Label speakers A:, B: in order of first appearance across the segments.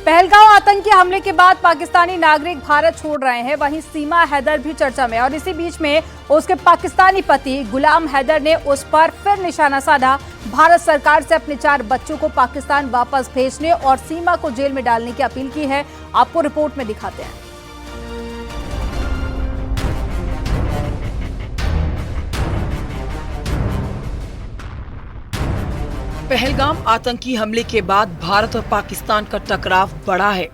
A: पहलगाम आतंकी हमले के बाद पाकिस्तानी नागरिक भारत छोड़ रहे हैं, वहीं सीमा हैदर भी चर्चा में। और इसी बीच में उसके पाकिस्तानी पति गुलाम हैदर ने उस पर फिर निशाना साधा। भारत सरकार से अपने 4 बच्चों को पाकिस्तान वापस भेजने और सीमा को जेल में डालने की अपील की है। आपको रिपोर्ट में दिखाते हैं।
B: पहलगाम आतंकी हमले के बाद भारत और पाकिस्तान का टकराव बढ़ा है,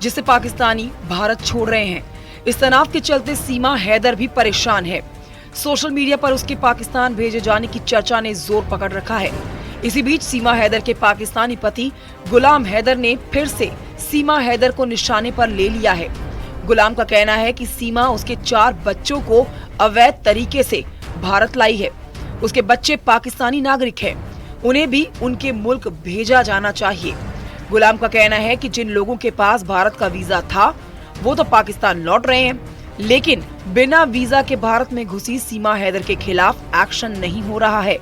B: जिससे पाकिस्तानी भारत छोड़ रहे हैं। इस तनाव के चलते सीमा हैदर भी परेशान है। सोशल मीडिया पर उसके पाकिस्तान भेजे जाने की चर्चा ने जोर पकड़ रखा है। इसी बीच सीमा हैदर के पाकिस्तानी पति गुलाम हैदर ने फिर से सीमा हैदर को निशाने पर ले लिया है। गुलाम का कहना है कि सीमा उसके 4 बच्चों को अवैध तरीके से भारत लाई है। उसके बच्चे पाकिस्तानी नागरिक हैं, उन्हें भी उनके मुल्क भेजा जाना चाहिए। गुलाम का कहना है कि जिन लोगों के पास भारत का वीजा था वो तो पाकिस्तान लौट रहे हैं, लेकिन बिना वीजा के भारत में घुसी सीमा हैदर के खिलाफ एक्शन नहीं हो रहा है।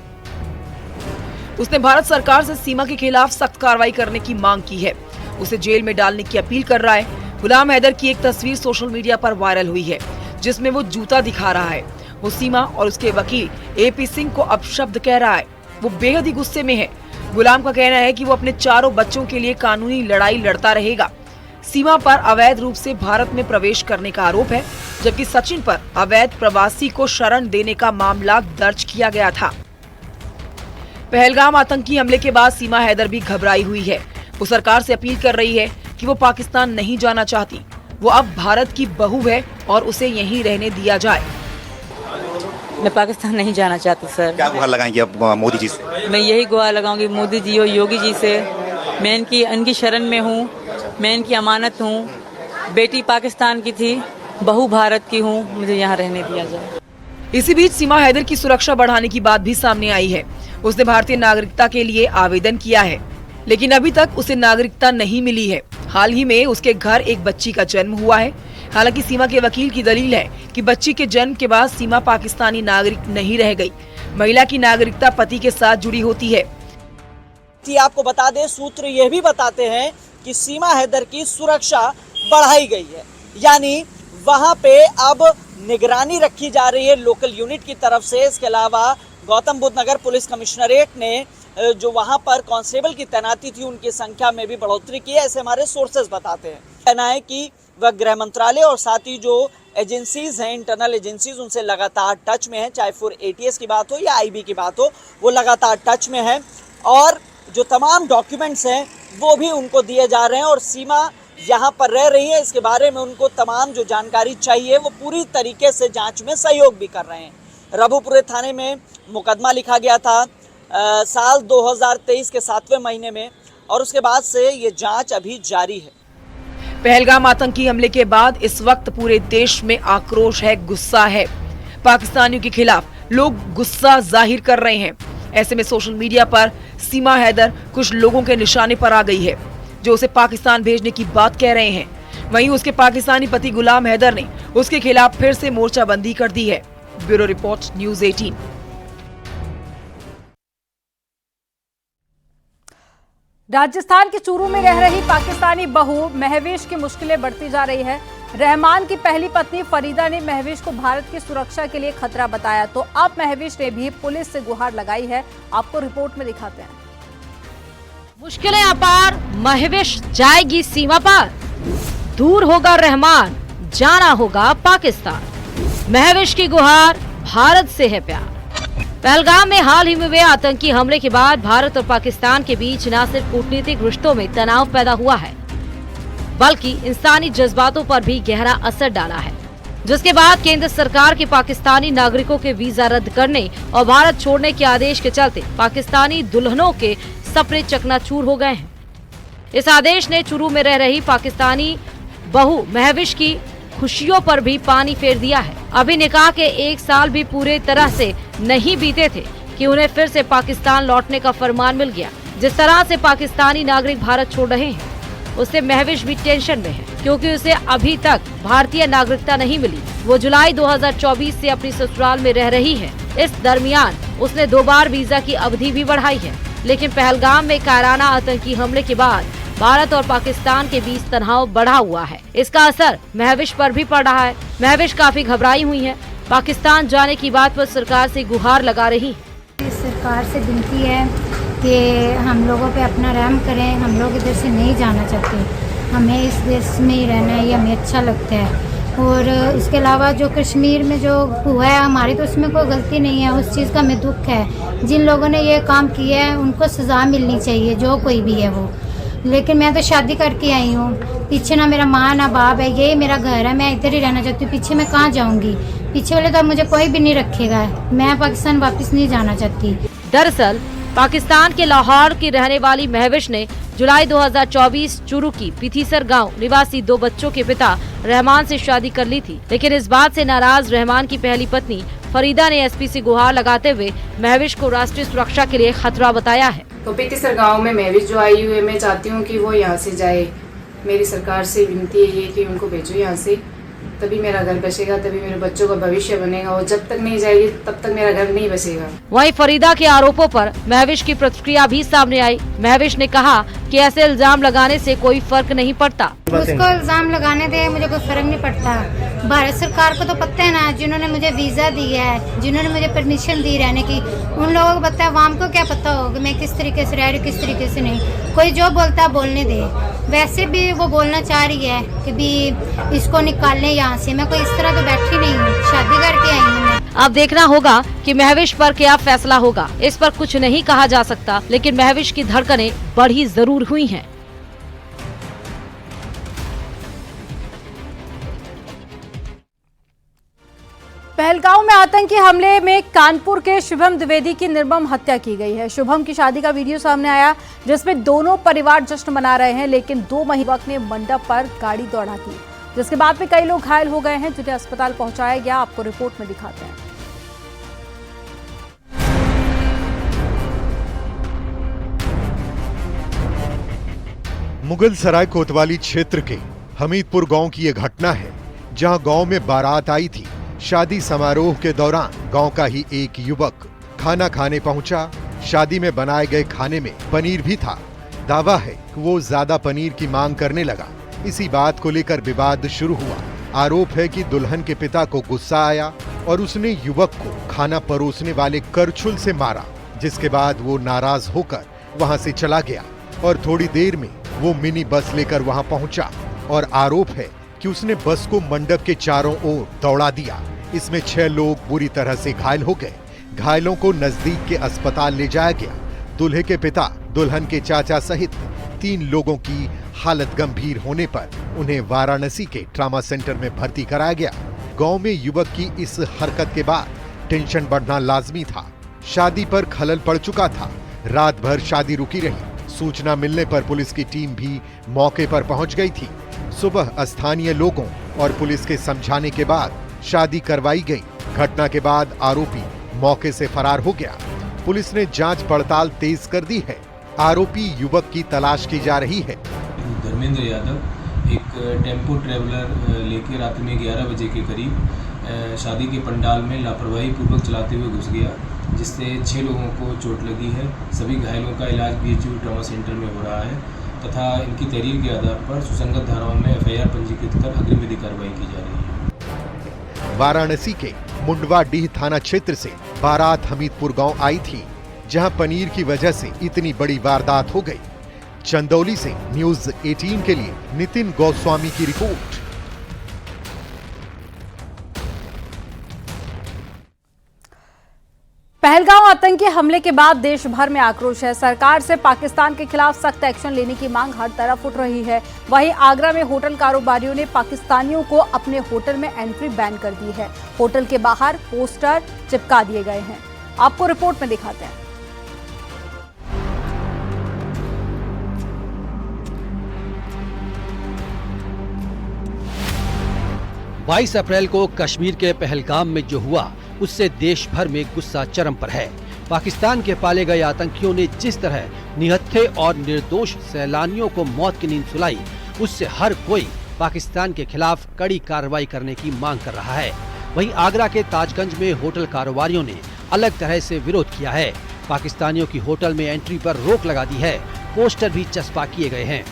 B: उसने भारत सरकार से सीमा के खिलाफ सख्त कार्रवाई करने की मांग की है। उसे जेल में डालने की अपील कर रहा है। गुलाम हैदर की एक तस्वीर सोशल मीडिया पर वायरल हुई है, जिसमें वो जूता दिखा रहा है। वो सीमा और उसके वकील AP सिंह को अपशब्द कह रहा है। वो बेहद ही गुस्से में है। गुलाम का कहना है कि वो अपने 4 बच्चों के लिए कानूनी लड़ाई लड़ता रहेगा। सीमा पर अवैध रूप से भारत में प्रवेश करने का आरोप है, जबकि सचिन पर अवैध प्रवासी को शरण देने का मामला दर्ज किया गया था। पहलगाम आतंकी हमले के बाद सीमा हैदर भी घबराई हुई है। वो सरकार से अपील कर रही है कि वो पाकिस्तान नहीं जाना चाहती। वो अब भारत की बहू है और उसे यहीं रहने दिया जाए।
C: मैं पाकिस्तान नहीं जाना चाहती सर।
D: क्या गुहार लगाएंगे आप मोदी जी से?
C: मैं यही गुहार लगाऊंगी मोदी जी और योगी जी से। मैं इनकी शरण में हूँ, मैं इनकी अमानत हूँ। बेटी पाकिस्तान की थी, बहू भारत की हूँ, मुझे यहाँ रहने दिया जाए।
B: इसी बीच सीमा हैदर की सुरक्षा बढ़ाने की बात भी सामने आई है। उसने भारतीय नागरिकता के लिए आवेदन किया है, लेकिन अभी तक उसे नागरिकता नहीं मिली है। हाल ही में उसके घर एक बच्ची का जन्म हुआ है। हालांकि सीमा के वकील की दलील है कि बच्ची के जन्म के बाद सीमा पाकिस्तानी नागरिक नहीं रह गई। महिला की नागरिकता पति के साथ जुड़ी होती है।
E: आपको बता दें, सूत्र यह भी बताते हैं कि सीमा हैदर की सुरक्षा बढ़ाई गई है, यानी वहां पे अब निगरानी रखी जा रही है लोकल यूनिट की तरफ से। इसके अलावा गौतम बुद्ध नगर पुलिस कमिश्नरेट ने जो वहां पर कांस्टेबल की तैनाती थी, उनकी संख्या में भी बढ़ोतरी की है, ऐसे हमारे सोर्सेज बताते हैं। कहना है कि वह गृह मंत्रालय और साथ ही जो एजेंसीज हैं, इंटरनल एजेंसीज, उनसे लगातार टच में है। चाहे फिर ATS की बात हो या IB की बात हो, वो लगातार टच में है और जो तमाम डॉक्यूमेंट्स हैं वो भी उनको दिए जा रहे हैं। और सीमा यहाँ पर रह रही है, इसके बारे में उनको तमाम जो जानकारी चाहिए वो पूरी तरीके से जांच में सहयोग भी कर रहे हैं। रबुपुरे थाने में मुकदमा लिखा गया था साल 2023 के 7वें महीने में, और उसके बाद से ये जांच अभी जारी है।
B: पहलगाम आतंकी हमले के बाद इस वक्त पूरे देश में आक्रोश है, गुस्सा है। पाकिस्तानियों के खिलाफ लोग गुस्सा जाहिर कर रहे हैं। ऐसे में सोशल मीडिया पर सीमा हैदर कुछ लोगों के निशाने पर आ गई है, जो उसे पाकिस्तान भेजने की बात कह रहे हैं। वहीं उसके पाकिस्तानी पति गुलाम हैदर ने उसके खिलाफ फिर से मोर्चाबंदी कर दी है। Bureau report, news 18।
A: राजस्थान के चूरू में रह रही पाकिस्तानी बहू महवेश की मुश्किलें बढ़ती जा रही है। रहमान की पहली पत्नी फरीदा ने महवेश को भारत की सुरक्षा के लिए खतरा बताया, तो अब महवेश ने भी पुलिस से गुहार लगाई है। आपको रिपोर्ट में दिखाते हैं।
F: मुश्किलें अपार, महवेश जाएगी सीमा पार। दूर होगा रहमान, जाना होगा पाकिस्तान। महवेश की गुहार, भारत से है प्यार। पहलगाम में हाल ही में हुए आतंकी हमले के बाद भारत और पाकिस्तान के बीच न सिर्फ कूटनीतिक रिश्तों में तनाव पैदा हुआ है, बल्कि इंसानी जज्बातों पर भी गहरा असर डाला है, जिसके बाद केंद्र सरकार के पाकिस्तानी नागरिकों के वीजा रद्द करने और भारत छोड़ने के आदेश के चलते पाकिस्तानी दुल्हनों के सपने चकनाचूर हो गए हैं। इस आदेश ने चूरू में रह रही पाकिस्तानी बहू महवेश की खुशियों पर भी पानी फेर दिया है। अभी निकाह के 1 साल भी पूरे तरह से नहीं बीते थे कि उन्हें फिर से पाकिस्तान लौटने का फरमान मिल गया। जिस तरह से पाकिस्तानी नागरिक भारत छोड़ रहे हैं, उससे महवेश भी टेंशन में है, क्योंकि उसे अभी तक भारतीय नागरिकता नहीं मिली। वो जुलाई 2024 से अपनी ससुराल में रह रही है। इस दरमियान उसने 2 बार वीजा की अवधि भी बढ़ाई है, लेकिन पहलगाम में कायराना आतंकी हमले के बाद भारत और पाकिस्तान के बीच तनाव बढ़ा हुआ है। इसका असर महविश पर भी पड़ रहा है। महविश काफी घबराई हुई है। पाकिस्तान जाने की बात पर सरकार से गुहार लगा रही है।
G: सरकार से विनती है कि हम लोगों पे अपना रहम करें। हम लोग इधर से नहीं जाना चाहते, हमें इस देश में ही रहना है, ये हमें अच्छा लगता है। और इसके अलावा जो कश्मीर में जो हुआ है हमारी, तो उसमें कोई गलती नहीं है, उस चीज़ का हमें दुख है। जिन लोगों ने ये काम किया है उनको सज़ा मिलनी चाहिए, जो कोई भी है वो। लेकिन मैं तो शादी करके आई हूँ, पीछे ना मेरा माँ ना बाप है, यही मेरा घर है, मैं इधर ही रहना चाहती हूँ। पीछे मैं कहाँ जाऊँगी? पीछे वाले तो मुझे कोई भी नहीं रखेगा। मैं पाकिस्तान वापस नहीं जाना चाहती।
F: दरअसल पाकिस्तान के लाहौर की रहने वाली महविश ने जुलाई 2024 चुरू की पिथीसर गांव निवासी 2 बच्चों के पिता रहमान से शादी कर ली थी। लेकिन इस बात से नाराज रहमान की पहली पत्नी फरीदा ने एसपी से गुहार लगाते हुए महविश को राष्ट्रीय सुरक्षा के लिए खतरा बताया है।
H: तो पिथीसर गांव में महविश जो आई हुई है, मैं चाहती हूँ कि वो यहाँ से जाए। मेरी सरकार से विनती है ये कि उनको भेजो यहाँ से, तभी मेरा घर बसेगा, तभी मेरे बच्चों का भविष्य बनेगा। और जब तक नहीं जाएगी तब तक मेरा घर नहीं बसेगा।
F: वहीं फरीदा के आरोपों पर महविश की प्रतिक्रिया भी सामने आई। महविश ने कहा कि ऐसे इल्जाम लगाने से कोई फर्क नहीं पड़ता।
G: उसको इल्जाम लगाने दे, मुझे कोई फर्क नहीं पड़ता। भारत सरकार को तो पता है ना, जिन्होंने मुझे वीजा दिया है, जिन्होंने मुझे परमिशन दी रहने की, उन लोगों को पता है। वाम को क्या पता होगा मैं किस तरीके से रह रही हूँ, किस तरीके से नहीं। कोई जो बोलता है बोलने दे। वैसे भी वो बोलना चाह रही है कि भी इसको निकालने यहाँ से। मैं कोई इस तरह तो बैठी नहीं हूँ, शादी करके आई हूँ मैं।
F: अब देखना होगा कि महविश पर क्या फैसला होगा। इस पर कुछ नहीं कहा जा सकता, लेकिन महविश की धड़कनें बढ़ी जरूर हुई हैं।
A: पहलगांव में आतंकी हमले में कानपुर के शुभम द्विवेदी की निर्मम हत्या की गई है। शुभम की शादी का वीडियो सामने आया जिसमें दोनों परिवार जश्न मना रहे हैं, लेकिन 2 युवक ने मंडप पर गाड़ी दौड़ा दी, जिसके बाद में कई लोग घायल हो गए हैं, जिन्हें अस्पताल पहुंचाया गया। आपको रिपोर्ट में दिखाते हैं।
I: मुगल सराय कोतवाली क्षेत्र के हमीदपुर गांव की यह घटना है, जहां गांव में बारात आई थी। शादी समारोह के दौरान गांव का ही एक युवक खाना खाने पहुंचा। शादी में बनाए गए खाने में पनीर भी था। दावा है कि वो ज्यादा पनीर की मांग करने लगा। इसी बात को लेकर विवाद शुरू हुआ। आरोप है कि दुल्हन के पिता को गुस्सा आया और उसने युवक को खाना परोसने वाले करछुल से मारा, जिसके बाद वो नाराज होकर वहां से चला गया और थोड़ी देर में वो मिनी बस लेकर वहां पहुंचा और आरोप है कि उसने बस को मंडप के चारों ओर दौड़ा दिया। इसमें 6 लोग बुरी तरह से घायल हो गए। घायलों को नजदीक के अस्पताल ले जाया गया। दूल्हे के पिता, दुल्हन के चाचा सहित 3 लोगों की हालत गंभीर होने पर उन्हें वाराणसी के ट्रॉमा सेंटर में भर्ती कराया गया। गांव में युवक की इस हरकत के बाद टेंशन बढ़ना लाजमी था। शादी पर खलल पड़ चुका था। रात भर शादी रुकी रही। सूचना मिलने पर पुलिस की टीम भी मौके पर पहुंच गई थी। सुबह स्थानीय लोगों और पुलिस के समझाने के बाद शादी करवाई गई। घटना के बाद आरोपी मौके से फरार हो गया। पुलिस ने जांच पड़ताल तेज कर दी है। आरोपी युवक की तलाश की जा रही है।
J: धर्मेंद्र यादव एक टेम्पो ट्रेवलर लेकर रात में 11 बजे के करीब शादी के पंडाल में लापरवाही पूर्वक चलाते हुए घुस गया, जिससे 6 लोगों को चोट लगी है। सभी घायलों का इलाज बीएचयू ट्रॉमा सेंटर में हो रहा है तथा इनकी तहरीर के आधार पर सुसंगत धाराओं में एफआईआर पंजीकृत कर अग्रिम विधि कार्रवाई की जा रही है।
I: वाराणसी के मुंडवाडीह थाना क्षेत्र से बारात हमीदपुर गांव आई थी, जहां पनीर की वजह से इतनी बड़ी वारदात हो गई। चंदौली से न्यूज़ 18 के लिए नितिन गोस्वामी की रिपोर्ट।
A: पहलगांव आतंकी हमले के बाद देश भर में आक्रोश है। सरकार से पाकिस्तान के खिलाफ सख्त एक्शन लेने की मांग हर तरफ उठ रही है। वहीं आगरा में होटल कारोबारियों ने पाकिस्तानियों को अपने होटल में एंट्री बैन कर दी है। होटल के बाहर पोस्टर चिपका दिए गए हैं। आपको रिपोर्ट में दिखाते हैं।
K: 22 अप्रैल को कश्मीर के पहलगाम में जो हुआ, उससे देश भर में गुस्सा चरम पर है। पाकिस्तान के पाले गए आतंकियों ने जिस तरह निहत्थे और निर्दोष सैलानियों को मौत की नींद सुलाई, उससे हर कोई पाकिस्तान के खिलाफ कड़ी कार्रवाई करने की मांग कर रहा है। वहीं आगरा के ताजगंज में होटल कारोबारियों ने अलग तरह से विरोध किया है। पाकिस्तानियों की होटल में एंट्री पर रोक लगा दी है। पोस्टर भी चस्पा किए गए हैं।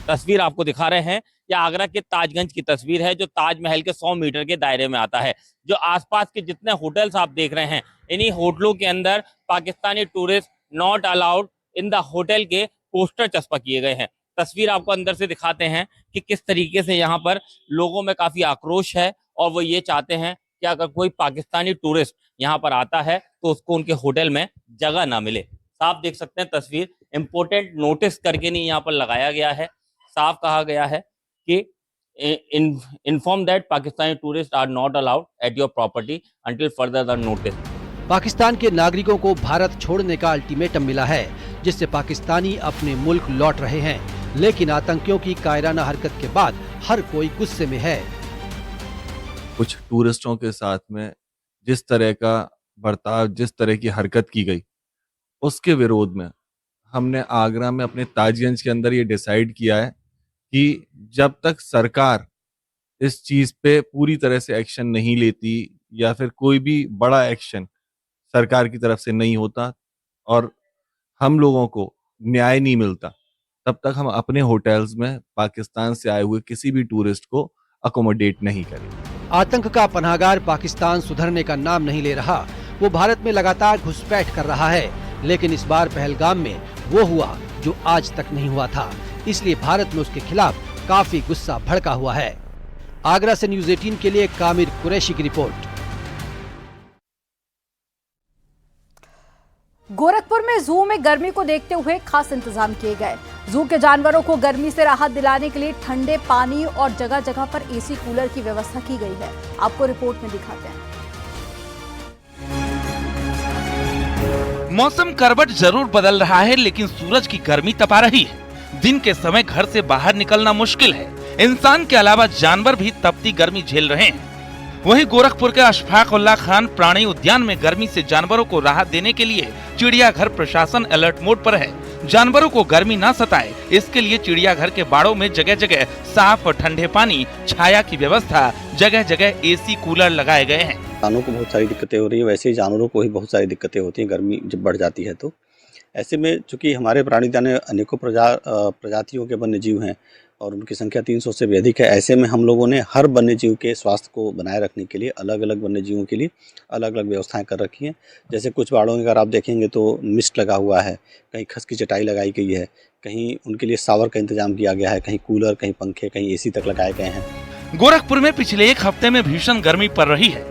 L: तस्वीर आपको दिखा रहे हैं, यह आगरा के ताजगंज की तस्वीर है, जो ताजमहल के 100 मीटर के दायरे में आता है। जो आसपास के जितने होटल्स आप देख रहे हैं, इन्हीं होटलों के अंदर Pakistani tourist not allowed in the hotel के पोस्टर चस्पा किए गए हैं। तस्वीर आपको अंदर से दिखाते हैं कि किस तरीके से यहाँ पर लोगों में काफी आक्रोश है और वो ये चाहते हैं कि अगर कोई पाकिस्तानी टूरिस्ट यहाँ पर आता है तो उसको उनके होटल में जगह ना मिले। साफ देख सकते हैं तस्वीर, इम्पोर्टेंट नोटिस करके नहीं यहाँ पर लगाया गया है। साफ कहा गया है कि inform that Pakistani tourist are not allowed at your property until further the notice.
K: Pakistan के नागरिकों को भारत छोड़ने का अल्टीमेटम मिला है, जिससे पाकिस्तानी अपने मुल्क लौट रहे हैं, लेकिन आतंकियों की कायराना हरकत के बाद हर कोई गुस्से में है।
M: कुछ टूरिस्टों के साथ में जिस तरह का बर्ताव, जिस तरह की हरकत की गई, उसके विरोध में हमने आगरा में अपने ताजगंज के अंदर ये डिसाइड किया है कि जब तक सरकार इस चीज पे पूरी तरह से एक्शन नहीं लेती या फिर कोई भी बड़ा एक्शन सरकार की तरफ से नहीं होता और हम लोगों को न्याय नहीं मिलता, तब तक हम अपने होटल्स में पाकिस्तान से आए हुए किसी भी टूरिस्ट को अकोमोडेट नहीं करेंगे।
K: आतंक का पनाहगार पाकिस्तान सुधरने का नाम नहीं ले रहा। वो भारत में लगातार घुसपैठ कर रहा है, लेकिन इस बार पहलगाम में वो हुआ जो आज तक नहीं हुआ था, इसलिए भारत में उसके खिलाफ काफी गुस्सा भड़का हुआ है। आगरा से न्यूज़ 18 के लिए कामिर कुरैशी की रिपोर्ट।
A: गोरखपुर में जू में गर्मी को देखते हुए खास इंतजाम किए गए। जू के जानवरों को गर्मी से राहत दिलाने के लिए ठंडे पानी और जगह जगह पर एसी कूलर की व्यवस्था की गई है। आपको रिपोर्ट में दिखाते हैं।
N: मौसम करवट जरूर बदल रहा है, लेकिन सूरज की गर्मी तपा रही है। दिन के समय घर से बाहर निकलना मुश्किल है। इंसान के अलावा जानवर भी तपती गर्मी झेल रहे हैं। वहीं गोरखपुर के अशफाक उल्लाह खान प्राणी उद्यान में गर्मी से जानवरों को राहत देने के लिए चिड़ियाघर प्रशासन अलर्ट मोड पर है। जानवरों को गर्मी न सताए, इसके लिए चिड़ियाघर के बाड़ों में जगह जगह साफ और ठंडे पानी, छाया की व्यवस्था, जगह जगह एसी कूलर लगाए गए हैं।
O: इंसानों को बहुत सारी दिक्कतें हो रही है, वैसे ही जानवरों को ही बहुत सारी दिक्कतें होती हैं गर्मी जब बढ़ जाती है तो। ऐसे में चूंकि हमारे प्राणी उद्यान में अनेकों प्रजातियों के वन्य जीव हैं और उनकी संख्या 300 से भी अधिक है। ऐसे में हम लोगों ने हर वन्य जीव के स्वास्थ्य को बनाए रखने के लिए अलग अलग वन्य जीवों के लिए अलग अलग व्यवस्थाएं कर रखी हैं। जैसे कुछ बाड़ों में अगर आप देखेंगे तो मिस्ट लगा हुआ है, कहीं खस की चटाई लगाई गई है, कहीं उनके लिए शावर का इंतजाम किया गया है, कहीं कूलर, कहीं पंखे, कहीं एसी तक लगाए गए हैं।
N: गोरखपुर में पिछले एक हफ्ते में भीषण गर्मी पड़ रही है।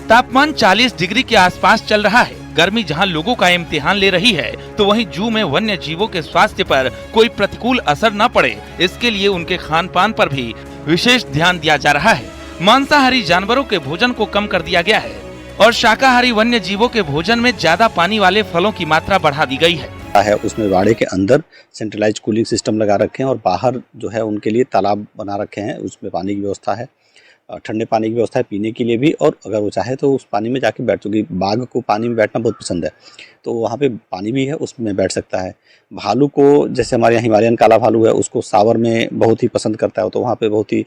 N: तापमान 40 डिग्री के आसपास चल रहा है। गर्मी जहां लोगों का इम्तिहान ले रही है, तो वहीं जू में वन्य जीवों के स्वास्थ्य पर कोई प्रतिकूल असर न पड़े, इसके लिए उनके खान पान पर भी विशेष ध्यान दिया जा रहा है। मांसाहारी जानवरों के भोजन को कम कर दिया गया है और शाकाहारी वन्य जीवों के भोजन में ज्यादा पानी वाले फलों की मात्रा बढ़ा दी गई है।
O: उसमें बाड़े के अंदर सेंट्रलाइज कूलिंग सिस्टम लगा रखे हैं और बाहर जो है उनके लिए तालाब बना रखे हैं, उसमें पानी की व्यवस्था है, ठंडे पानी की व्यवस्था है पीने के लिए भी, और अगर वो चाहे तो उस पानी में जाके बैठ, चुकी बाघ को पानी में बैठना बहुत पसंद है तो वहाँ पे पानी भी है, उसमें बैठ सकता है। भालू को, जैसे हमारे यहाँ हिमालयन काला भालू है, उसको सावर में बहुत ही पसंद करता है, तो वहाँ पे बहुत ही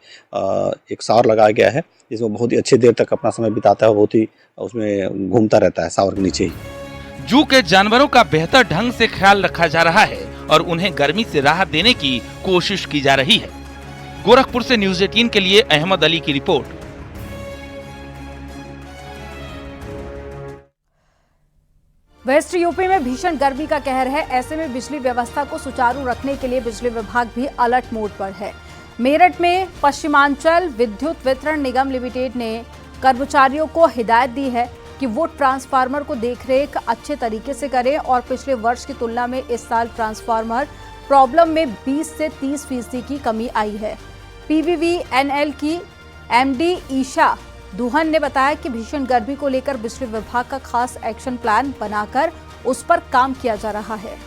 O: एक सावर लगाया गया है जिसमें बहुत ही अच्छी देर तक अपना समय बिताता है, बहुत ही उसमें घूमता रहता है सावर के नीचे ही।
N: जू के जानवरों का बेहतर ढंग से ख्याल रखा जा रहा है और उन्हें गर्मी से राहत देने की कोशिश की जा रही है। गोरखपुर से न्यूज़ 18 के लिए अहमद अली की रिपोर्ट।
A: वेस्ट यूपी में भीषण गर्मी का कहर है। ऐसे में बिजली व्यवस्था को सुचारू रखने के लिए बिजली विभाग भी अलर्ट मोड पर है। मेरठ में पश्चिमांचल विद्युत वितरण निगम लिमिटेड ने कर्मचारियों को हिदायत दी है कि वो ट्रांसफार्मर को देखरेख अच्छे तरीके से करें और पिछले वर्ष की तुलना में इस साल ट्रांसफार्मर प्रॉब्लम में 20 से 30% की कमी आई है। PVVNL की MD ईशा दुहन ने बताया कि भीषण गर्मी को लेकर बिजली विभाग का खास एक्शन प्लान बनाकर उस पर काम किया जा रहा है।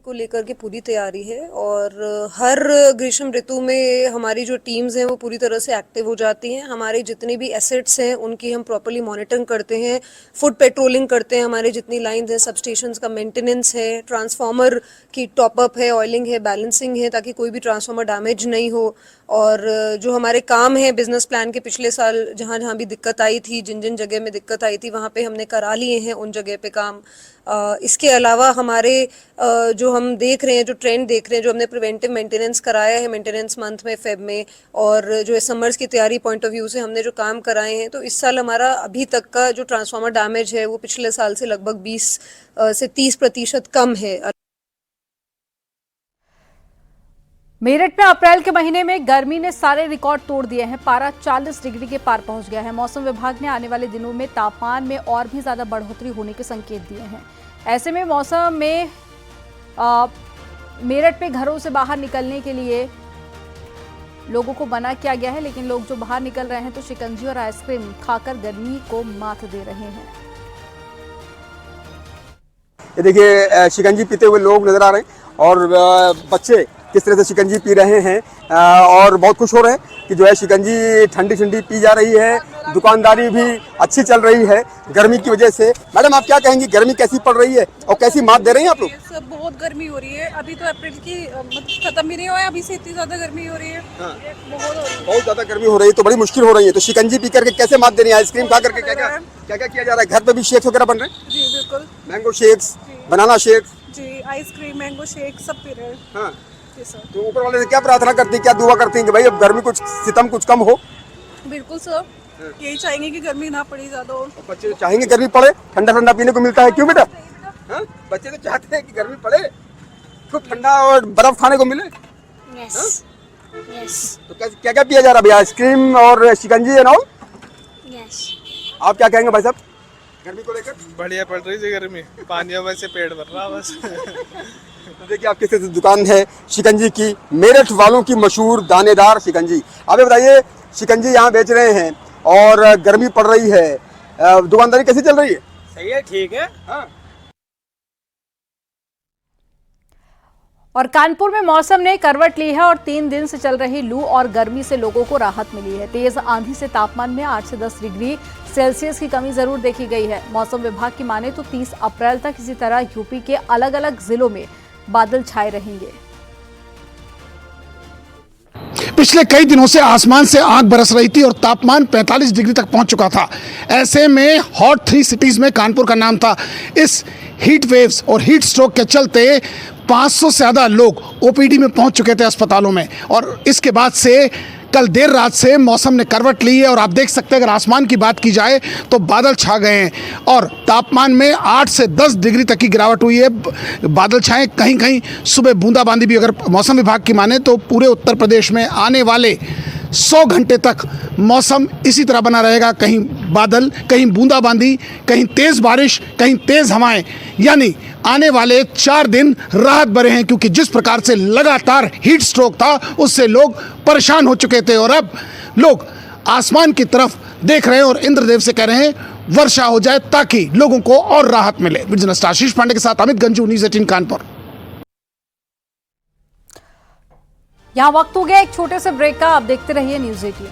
P: को लेकर के पूरी तैयारी है और हर ग्रीष्म ऋतु में हमारी जो टीम्स हैं वो पूरी तरह से एक्टिव हो जाती हैं। हमारे जितने भी एसेट्स हैं उनकी हम प्रॉपर्ली मॉनिटरिंग करते हैं, फुट पेट्रोलिंग करते हैं, हमारे जितनी लाइंस हैं, सब स्टेशंस का मेंटेनेंस है, ट्रांसफार्मर की टॉपअप है, ऑयलिंग है, बैलेंसिंग है, ताकि कोई भी ट्रांसफार्मर डैमेज नहीं हो। और जो हमारे काम है बिजनेस प्लान के पिछले साल जहाँ जहाँ भी दिक्कत आई थी, जिन जिन जगह में दिक्कत आई थी, वहाँ पे हमने करा लिए हैं उन जगह पे काम। इसके अलावा हमारे जो जो हम देख रहे हैं, जो ट्रेंड देख रहे हैं, जो हमने प्रिवेंटिव मेंटेनेंस कराया है मेंटेनेंस मंथ में फेब में, और जो समर्स की तैयारी पॉइंट ऑफ व्यू से हमने जो काम कराए हैं, तो इस साल हमारा अभी तक का जो ट्रांसफार्मर डैमेज है वो पिछले साल से लगभग 20 से 30% कम है।
A: मेरठ में अप्रैल के महीने में गर्मी ने सारे रिकॉर्ड तोड़ दिए हैं। पारा 40 डिग्री के पार पहुंच गया है। मौसम विभाग ने आने वाले दिनों में तापमान में और भी ज्यादा बढ़ोतरी होने के संकेत दिए हैं। ऐसे में मौसम में मेरठ में घरों से बाहर निकलने के लिए लोगों को मना किया गया है, लेकिन लोग जो बाहर निकल रहे हैं तो शिकंजी और आइसक्रीम खाकर गर्मी को मात दे रहे हैं।
Q: ये देखिए शिकंजी पीते हुए लोग नजर आ रहे हैं और बच्चे किस तरह से शिकंजी पी रहे हैं और बहुत खुश हो रहे हैं कि जो है शिकंजी ठंडी ठंडी पी जा रही है। दुकानदारी भी अच्छी चल रही है गर्मी की वजह से। मैडम आप क्या कहेंगी, गर्मी कैसी पड़ रही है और कैसी मात दे रही हैं आप लोग?
R: सब बहुत गर्मी हो रही है। अभी तो अप्रैल की खत्म भी नहीं हुआ है, अभी से इतनी ज्यादा गर्मी हो रही है। हाँ। बहुत ज्यादा
Q: गर्मी हो रही है तो बड़ी मुश्किल हो रही है। तो शिकंजी पी करके कैसे मात दे रही है? आइसक्रीम खा करके क्या क्या किया जा रहा है? घर पे भी शेक्स वगैरह बन रहे हैं?
R: जी बिल्कुल,
Q: मैंगो शेक्स, बनाना शेक्स,
R: जी आइसक्रीम, मैंगो शेक सब पी रहे हैं।
Q: हाँ। तो ऊपर वाले से क्या प्रार्थना करती हैं, क्या दुआ करती हैं कि भाई अब गर्मी कुछ सितम कुछ कम हो?
R: बिल्कुल सर, यही चाहेंगे कि गर्मी ना पड़े ज्यादा। और
Q: बच्चे चाहेंगे गर्मी पड़े, ठंडा ठंडा पीने को मिलता है। क्यों बेटा? हाँ? बच्चे तो चाहते हैं कि गर्मी पड़े, खूब ठंडा और बर्फ खाने को मिले।
S: Yes yes.
Q: तो क्या क्या पिया जा रहा है भैया? आइसक्रीम और शिकंजी है ना?
S: यस।
Q: आप क्या कहेंगे भाई साहब गर्मी को लेकर?
T: बढ़िया पड़ रही थी गर्मी, पानियों में से पेट भर रहा बस।
Q: तो देखिए आप किस तरह से दुकान है शिकंजी की, मेरठ वालों की मशहूर दानेदार शिकंजी। आप बताइए शिकंजी यहाँ बेच रहे हैं और गर्मी पड़ रही है, दुकानदारी कैसी चल रही है?
E: सही है, ठीक है। हाँ।
A: और कानपुर में मौसम ने करवट ली है और 3 दिन से चल रही लू और गर्मी से लोगों को राहत मिली है। तेज आंधी से तापमान में 8 से 10 डिग्री सेल्सियस की कमी जरूर देखी गई है। मौसम विभाग की माने तो 30 अप्रैल तक इसी तरह यूपी के अलग अलग जिलों में बादल छाए रहेंगे।
U: पिछले कई दिनों से आसमान से आग बरस रही थी और तापमान 45 डिग्री तक पहुंच चुका था। ऐसे में हॉट 3 सिटीज में कानपुर का नाम था। इस हीट वेव्स और हीट स्ट्रोक के चलते 500 से ज़्यादा लोग ओपीडी में पहुंच चुके थे अस्पतालों में। और इसके बाद से कल देर रात से मौसम ने करवट ली है और आप देख सकते हैं अगर आसमान की बात की जाए तो बादल छा गए हैं और तापमान में 8 से 10 डिग्री तक की गिरावट हुई है। बादल छाए, कहीं कहीं सुबह बूंदाबांदी भी अगर मौसम विभाग की माने तो पूरे उत्तर प्रदेश में आने वाले 100 घंटे तक मौसम इसी तरह बना रहेगा। कहीं बादल, कहीं बूंदाबांदी, कहीं तेज़ बारिश, कहीं तेज़ हवाएं। यानी आने वाले 4 दिन राहत भरे हैं क्योंकि जिस प्रकार से लगातार हीट स्ट्रोक था उससे लोग परेशान हो चुके थे और अब लोग आसमान की तरफ देख रहे हैं और इंद्रदेव से कह रहे हैं वर्षा हो जाए ताकि लोगों को और राहत मिले। जर्नलिस्ट आशीष पांडे के साथ अमित गंजू, न्यूज़ 18 कानपुर।
A: यहाँ वक्त हो गया एक छोटे से ब्रेक का। आप देखते रहिए न्यूज़ 18।